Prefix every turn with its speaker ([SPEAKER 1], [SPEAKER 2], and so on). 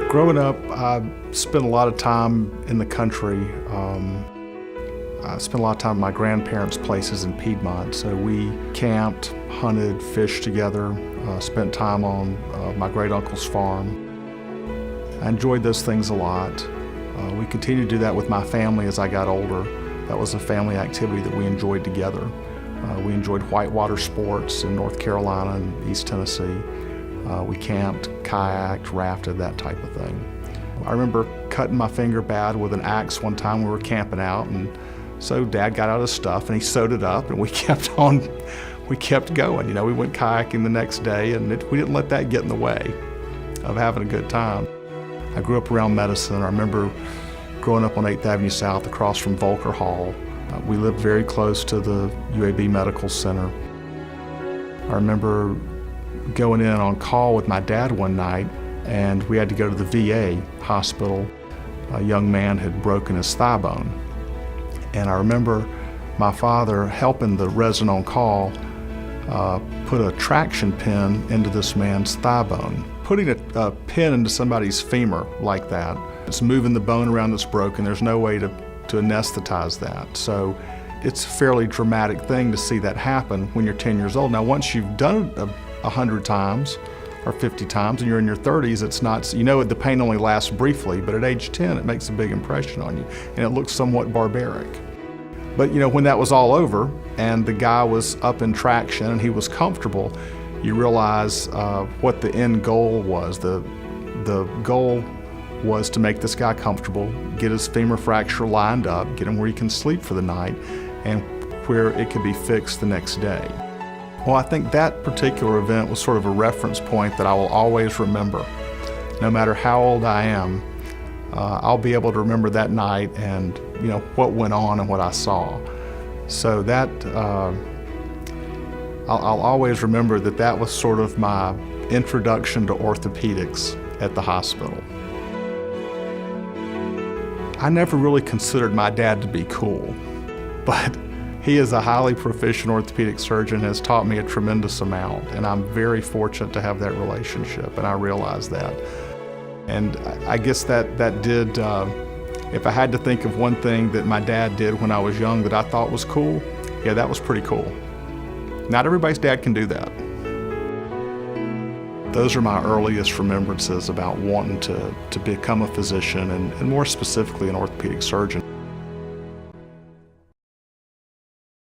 [SPEAKER 1] Growing up, I spent a lot of time in the country. I spent a lot of time at my grandparents' places in Piedmont. So we camped, hunted, fished together, spent time on my great uncle's farm. I enjoyed those things a lot. We continued to do that with my family as I got older. That was a family activity that we enjoyed together. We enjoyed whitewater sports in North Carolina and East Tennessee. We camped, kayaked, rafted, that type of thing. I remember cutting my finger bad with an axe one time. We were camping out, and so Dad got out his stuff and he sewed it up, and we kept going. You know, we went kayaking the next day, and we didn't let that get in the way of having a good time. I grew up around medicine. I remember growing up on 8th Avenue South across from Volker Hall. We lived very close to the UAB Medical Center. I remember going in on call with my dad one night, and we had to go to the VA hospital. A young man had broken his thigh bone. And I remember my father helping the resident on call put a traction pin into this man's thigh bone. Putting a pin into somebody's femur like that, it's moving the bone around that's broken. There's no way to anesthetize that. So it's a fairly dramatic thing to see that happen when you're 10 years old. Now, once you've done it 100 times or 50 times and you're in your 30s, it's not, you know, the pain only lasts briefly, but at age 10 it makes a big impression on you, and it looks somewhat barbaric. But you know, when that was all over and the guy was up in traction and he was comfortable, you realize what the end goal was. The goal was to make this guy comfortable, get his femur fracture lined up, get him where he can sleep for the night, and where it could be fixed the next day. Well, I think that particular event was sort of a reference point that I will always remember. No matter how old I am, I'll be able to remember that night and, you know, what went on and what I saw. So that, I'll always remember that that was sort of my introduction to orthopedics at the hospital. I never really considered my dad to be cool, but he is a highly proficient orthopedic surgeon, has taught me a tremendous amount, and I'm very fortunate to have that relationship, and I realize that. And I guess that did, if I had to think of one thing that my dad did when I was young that I thought was cool, yeah, that was pretty cool. Not everybody's dad can do that. Those are my earliest remembrances about wanting to become a physician, and more specifically an orthopedic surgeon.